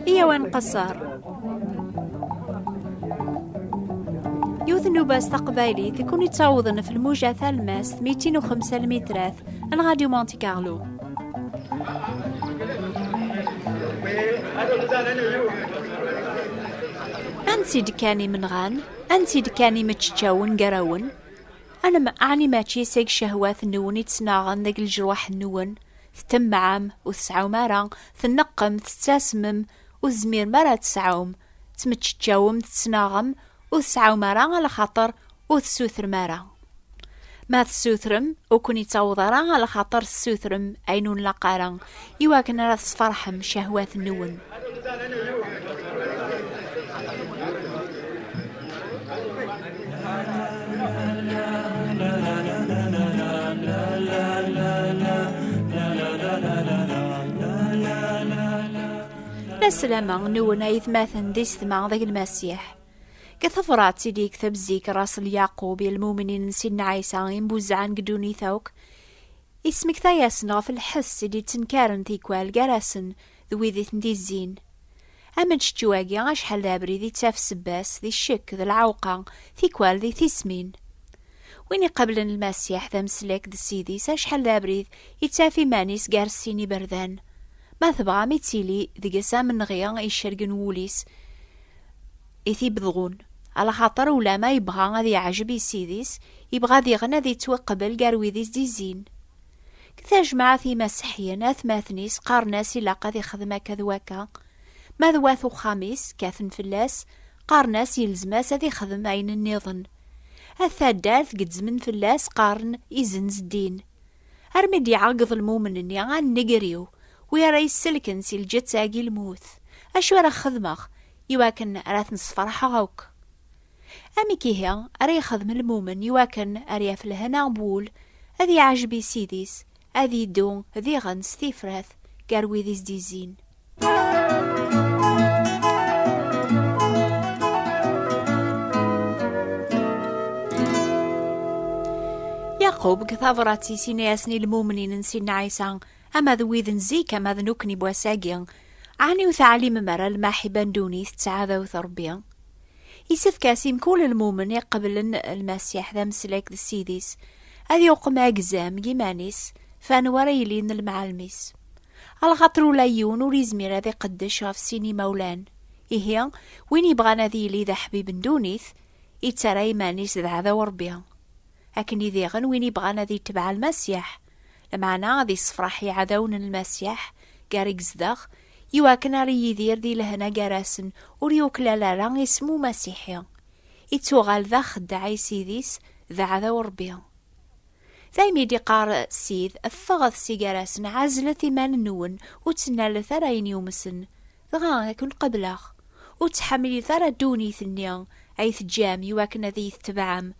إيوان قصار يوثنو باس تقبايلي تكون يتعوضن في الموجة ثالماس 205 المترات عن راديو مونتي كارلو. أنتي دكاني من غان، أنتي دكاني متشتاون قراون. أنا ما أعني ما تشيسيق شهوات النون يتسناغن ذاك الجروح النون تتمعام وتسعو مارا تنقم تتساسمم وزمير مارا تسعوم تمتشتاوم تتسناغم وتسعو مارا على خاطر وتسوثر مارا ما تسوثرم وكوني تعوضرا على خاطر تسوثرم أينون لقارا يواكن راه تصفرحم شهوات النون. السلامة نون أيثماثن ديس ثما ذاك المسيح كثفرات سيدي كتب زيك راس اليعقوب المؤمنين سيدنا عيسى ينبوزعان قدوني ثوك اسمك ثاياسنا في الحس سيدي تنكارن تيكوال قراسن ذوي ذي تنديزين أمن شتواقي غاشحال دابري ذي تاف سباس ذي الشك ذي العوقة تيكوال ذي تسمين ويني قبل المسيح ذا مسلك ذي سيدي ساشحال دابري يتافي مانيس قارسيني بردان ما تبغى ميتيلي ذي قسام من غيان يشرقن ووليس إثي بضغون على خاطر ولا ما يبغى غادي يعجب سيديس يبغى ذي غنى ذي توقبل قاروي ذي زين كثا جماعة في مسيحيين أثماثنيس قارناس إلا قاذي خدمة كذواكا ما ذواثو خامس كاثن فلاس قارناس يلزماس ذي خدم عين النظن الثادات قد زمن فلاس قارن يزنز الدين أرمدي عقض المؤمنين عن نقريو ويا رئيس سلكن سي الجت ساقي الموت أشو راه خدمخ يواكن راث نصفرح غوك أمي كيها أري خدم المؤمن يواكن أريا في الهنا بول أذي عجبي سيديس أذي دون أذي غنس ثيفراث قاروي ذي زديزين. يعقوب كثافراتي سينياسني المؤمنين نسينا عيسى أما ذوي ذنزيك أما ذنوكني بواساقيا عني وثعلي ممارا الماحي باندوني تسعاذا وثربيا يسف كاسيم كل المؤمن يقبل المسيح ذا مسلك ذا السيديس أذي يقوم أجزام جيمانيس فانوريلين المعلميس على خاطر ليون وريزمير ذي قدش في سيني مولان إهيا وين يبغانا ذي لي ذا حبيب دونيث يتسرى مانيس ذا ذا وربيا لكن إذا غن وين يبغانا ذي تبع المسيح لمعنا ذي صفراحي عداون المسيح قارق زداغ يواكنا ري يدير ذي لهنا قراسن وريوكلا لارا اسمو مسيحيا يتوغال ذا خدعي سيديس ذا عذا وربيا ذا ميدي قار سيد الثغث سيقراسن عازلة ثمان النون وتنال ثرين يومسن ذغا يكون قبلاغ وتحملي ثرى دوني ثنيا عيث جام يواكنا ذي تبعام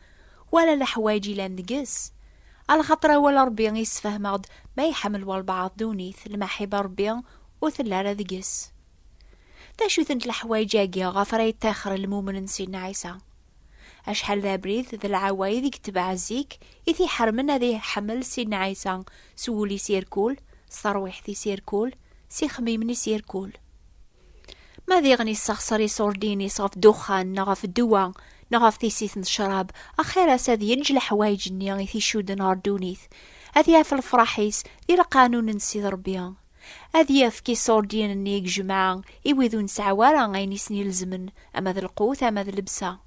ولا لحوايجي لنقص على خاطر ولا ربيان يسفهم غد ما يحمل والبعض دونيث المحب ربيان وثلا ذقس تاشو ثنت الحوايج غافرة يتاخر المؤمن نسينا عيسى أشحال ذا بريث ذا العوايد يكتب عزيك إثي حرمنا ذي حمل سينا عيسى سولي سيركول صرويح ذي سيركول سي خميمني سيركول ما ذي غني السخصري صورديني صاف دخان نغف الدوا نغف ثيسيث الشراب أخيرا ساذي ينجل حوايج النيا ثي شود نهار دونيث أذيا في الفراحيس ذي القانون نسي ضربيان أذيا في كي صوردين النيك جماعة إوذون سعوارا غيني سني الزمن أما ذا القوت أما ذا اللبسة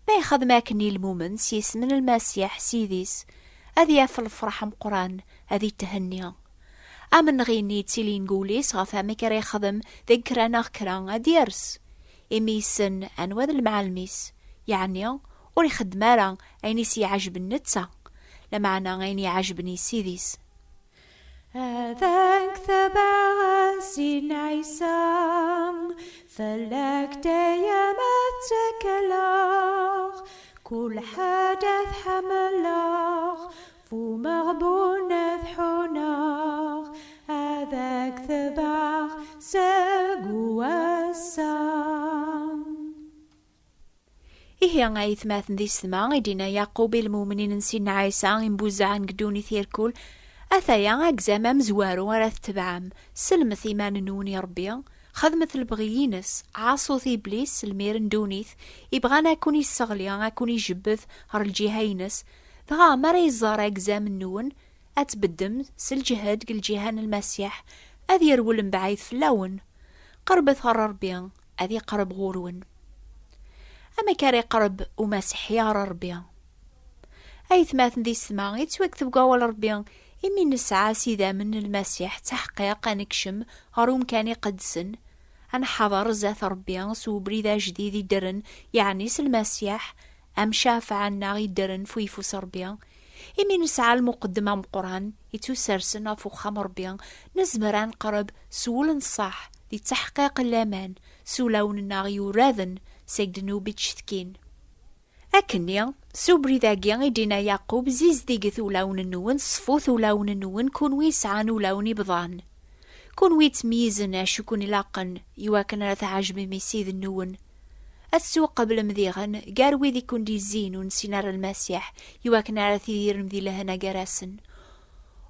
ما يخذ ماكني المؤمن سيس من المسيح سيديس أذيا في الفرح مقران أذي التهنية أمن غيني تيلي نقوليس غفا مكري خدم ذكرا نخكرا أديرس إميسن أنوذ المعلميس يعني وري خدمارا عيني سي عجب النتسا لمعنا عيني عجبني سيديس هذاك ثبع سين عيسى فلك ديامات سكلاغ كل حدث حملاغ فو مغبون ذحوناغ هذاك ثبع ساقواسام إيه غايث ماثن ذي السماء يدينا يعقوب المؤمنين نسينا عيسى ينبوزعن قدوني ثيركول أثايا أكزام أمزوارو ورا تتبعم سلمت إيمان نوني ربي خدمت البغيينس عاصو ذي إبليس الميرن دونيث يبغانا أكون يستغلي أكون يجبث هر الجهينس دغا مرا يزار أكزام النون أتبدم سالجهاد قل جهان المسيح أذي يرول مبعيث فلاون قربت هر ربي أذي قرب غورون أما كاري قرب ومسيح يا ربي أي ثماثن ذي السماء يتوكتب قوال ربي إمي نسعى سيدا من المسيح تحقيق نكشم هروم كان يقدسن أنا حضر زاث ربي سوبري ذا جديد يدرن يعني المسيح أم شافع عنا يدرن فويفوس ربي إمي نسعى المقدمة مقران يتوسرسن أفو خمر ربي نزمران قرب سول صح دي تحقيق الأمان سولون الناغي وراذن سيقدنو بيتشتكين أكني سوبري ذاقيا يدينا يعقوب زيز ديق ثولاون النون صفو ثولاون النون كون ويسعان ولوني بضان كون ويتميزن أشو كون لاقن يواكن رث عجب ميسيذ النون السوق قبل مذيغن قاروي ذي كون دي زين ونسينار المسيح يواكن رث يدير مذي لهنا قراسن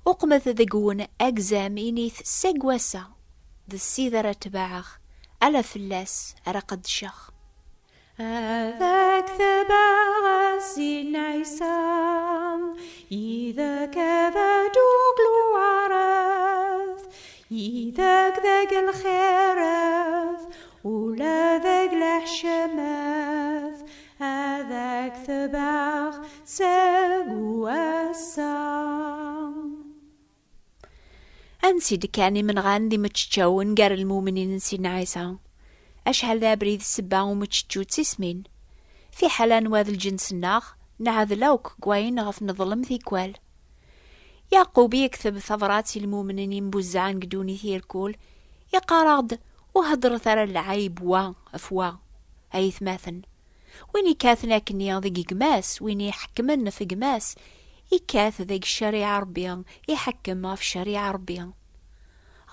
أقمث ذقون أقزام إنيث سيقوسا ذي السيذرة تباعغ ألا فلاس أرقد شخ هذاك ثباغ سينايسان إذا كذا دوغلو عرث إذاك ذاك الخيرث ولا ذاك الحشمث هذاك ثباغ ساقواسان أنسي دكاني من غاندي متشتشون قار المؤمنين نسينا عيسى أشحال ذا بريد السبا ومتشتشوت سيسمين في حالان واذ الجنس الناغ نعذ لوك قوين غف نظلم ثيكوال يعقوب يكتب ثغرات المؤمنين ينبوزعان قدوني ثيركول يقارغد وهدر ثرى العيب أفوا أي ثماثن ويني كاثنا كنيا ذي قماس ويني يحكمن في قماس يكاث ذيك الشريعة ربيا يحكم في الشريعة ربيا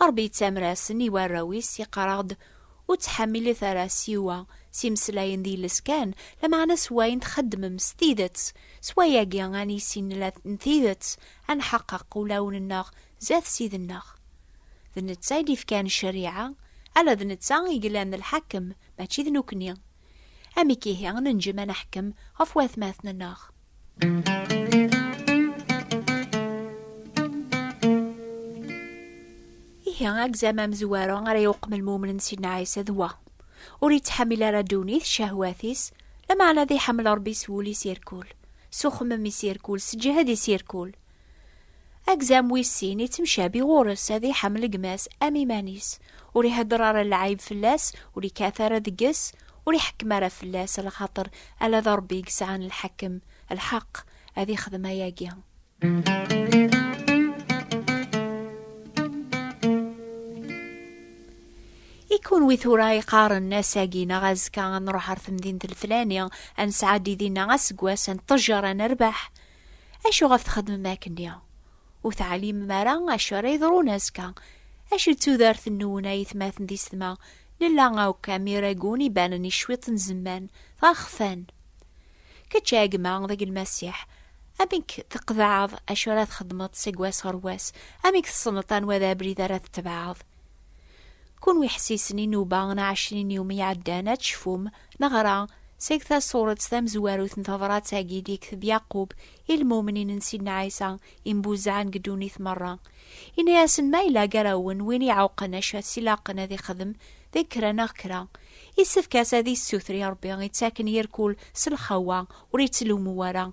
ربي تامراسن يواراويس يقارغد وتحمل ثرى سيوا سيمسلاين ذي لسكان لما أنا سواين تخدم مستيدت سوايا قياني سين نثيدت أنحقق ولون الناغ زاث سيد الناغ ذنتسايدي في كان الشريعة ألا ذنتسايدي يقلان الحكم ماشي ذنوكنيا أمي كيه ننجم نحكم أفواث ماثنا الناغ إيه أقزام مزوارا غري يقم المؤمن سيدنا عيسى ذوا وريت حمل ردونيث شهواثيس لما على ذي حمل ربي سولي سيركول سخمم يسيركول سجهد يسيركول أقزام ويسين يتمشى بغورس هذي حمل قماس أمي مانيس وري هدرار العيب فلاس وري كاثر ذقس وري حكمارة فلاس على خاطر ألا ذا ربي يقسعان الحكم الحق هذي خدمة ياقيا يكون ويثورا يقارن ناساقينا غازكا نروح عرف مدينة الفلانية أنسعادي دينا غاسقواس نطجر نربح أشو غاف تخدم ماكنيا وثعليم مارا أشو راه يضرو ناسكا أشو تودارث النونة يثماثن دي سما للا غاو كاميراقون يبانني شويط زمان غاخفان كتشاقما ذاك المسيح أميك تقذعض أشو راه تخدمت سقواس غرواس أميك تصنطان وذا بريد راه تتبعض كون ويحسيسني نوبا 20 يوم يعدانا تشفوم نغرا سيكتا صورة ثام زواروث نتظرات ساقيد يكتب يعقوب المؤمنين نسينا عيسى ينبوزعان قدوني ثمرة إن ياسن ما إلا قراون وين يعوقنا شاسي لاقنا ذي خدم ذكرا نغكرا يسف كاسا ذي السوثري ربي يتساكن يركول سلخوا وريتلو موارا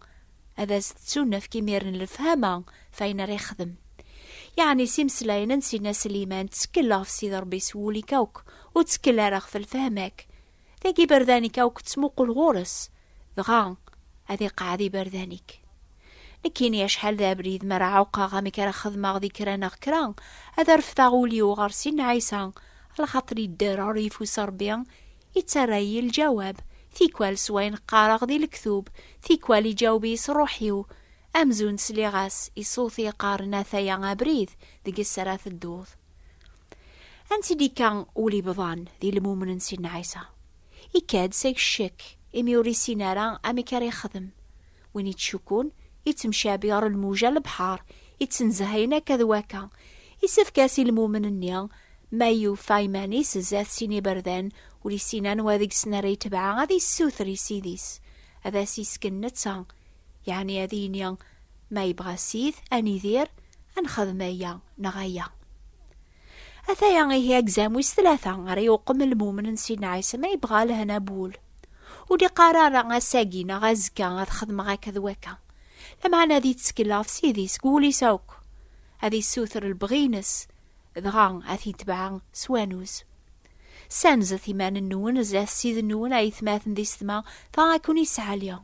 هذا ستسونا في كيميرن الفهامة فاين ريخدم يعني سيمسلاين نسينا سليمان تسكلا في سيد ربي سولي كوك وتسكلا رغ في الفهمك ذاكي برداني كوك تسموق الغورس ذغا هذي قاعدي بردانيك نكيني شحال ذا بريد مرا عوقا غامك راه خدمة ذكرا نغكرا هذا رفتا غولي وغرسين عيسى على خاطري الدار عريف وصربيا يتسري الجواب ثيكوال سوين قارغ ذي الكذوب ثيكوال يجاوبي صروحيو أمزون سليغاس يصوثي قارنا ثيا بريد ذي السراث الدوث أنت دي كان أولي بضان ذي المؤمن نسينا عيسى يكاد سيك الشك إميوري سينارا أمي كاري خدم وين يتشكون يتمشى بيار الموجة البحار يتنزهينا كذواكا يسفكاسي المؤمن النيا ما يوفا يمانيس زات سيني بردان ولي سينان وذيك سناري تبعا غادي السوثري سيديس هذا سيسكن نتسا يعني هذينيا ما يبغى سيث أني ذير أنخذمايا نغايا أثايا هي أجزامويس ثلاثة غير يوقم المؤمن سيدنا عيسى ما يبغى لها نابول ودي قرارا غاساقينا غازكا غتخدم غا كذواكا لما أنا ذي تسكلا في سيديس قولي سوك هذي السوثر البغينس دغا أثي تبعا سوانوز سانزا ثمان النون زاث سيد النون أي ثماثن دي ستما فغاكون يسعاليا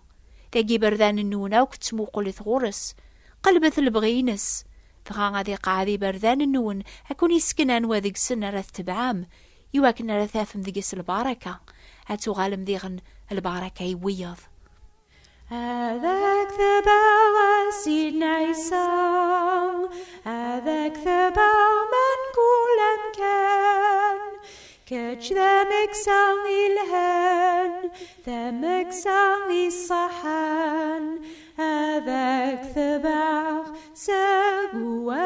تاقي بردان النونة وكتمو قلت غورس قلبت البغينس فغا غادي قاعدي بردان النون هكون يسكنان وذيك السنة راه تبعام يواكن راه ثافم ذيكس البركة هاتو غالم ديغن البركة يويض هذاك ثبا سيدنا عيسى هذاك ثبا من كل مكان كاتش ذامك ساغي الهان ذامك ساغي الصحان هذاك ثبا ساقواسا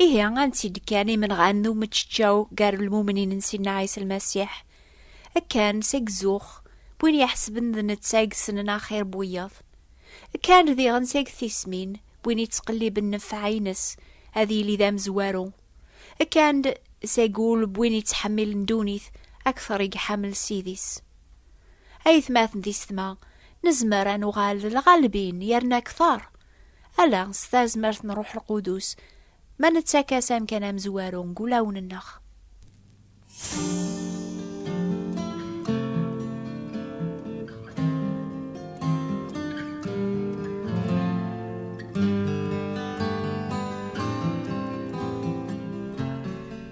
إيه غانتي دكاني من غانو متشتشاو قارب المؤمنين نسينا عيسى المسيح كان سيكزوخ بوين يحسبن ذن تسايق سننا خير بويض كان ذي غنسيق ثيسمين بوين يتقلي بالنفع عينس هذي اللي ذا مزوارو كان سيقول بوين يتحمل ندونيث أكثر يحمل سيديس أي ثماثن ذي ثما نزمر نغال الغالبين يرنا كثار ألا ستازمرت نروح القدوس ما نتساكا سام كان مزوارو نقولاون النخ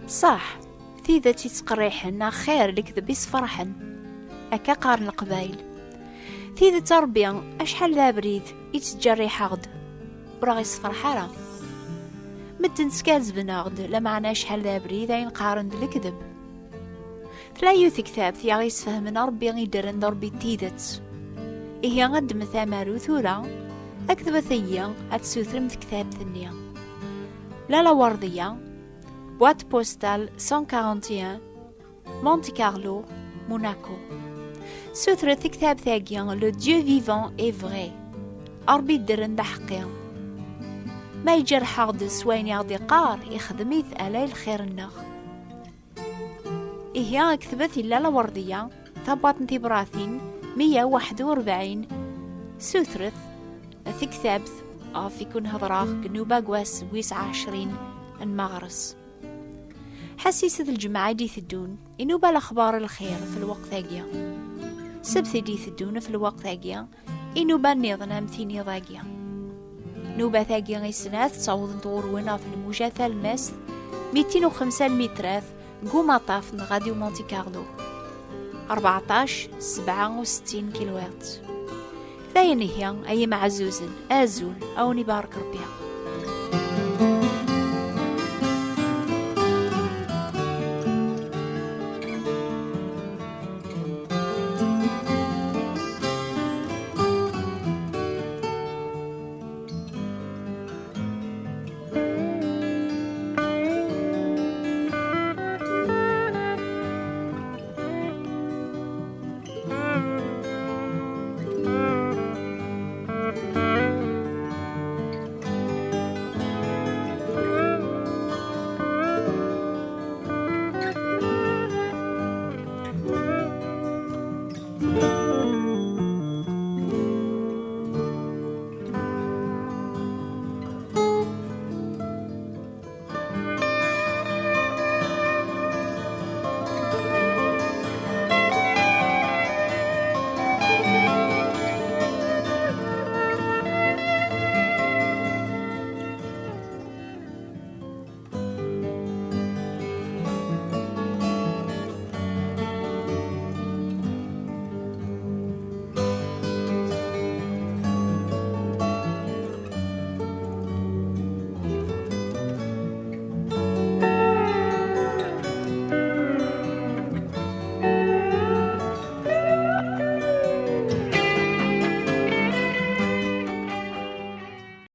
صح في ذاتي تقريحن خير لك ذبيس فرحن أكا قارن القبايل في ذا تربية أشحال ذا بريد يتجريح غد وراغي صفرحارة مدن سكازبن غد لمعنا أشحال ذا بريد أين قارن الكذب فلا يوث كتاب ثياغي سفهمنا ربي غيدرن ربي تيدت إيه غد مثامارو ثورا أكذب ثيا أتسوثرم كتاب ثنيا لا وردية boîte postale 141 Monte Carlo, Monaco. سوثرة كتاب ثاقيا le Dieu vivant est vrai أربي درن بحقيا ما يجرح غد سوين يغدي قار يخدم يثقالا الخير النغ إيه كتبت إلا لوردية ثبات نتي براثين 141 سوثرة كتاب فيكون هضراغ قنوبا قواس 29 المغرس حسيسة الجماعة دي ثدون إنو بالأخبار الخير في الوقت ثاقيا سبث دي ثدون في الوقت ثاقيا إنو بالنظنا مثيني ضاقيا نوبة ثاقيا غيسناث تصوض نطورونا في الموجة الماس 205 مترات قوما طاف نغاديو مونتي كارلو 14-67 كيلوات ثاين هي أي معزوزن أزول أو نبارك ربيع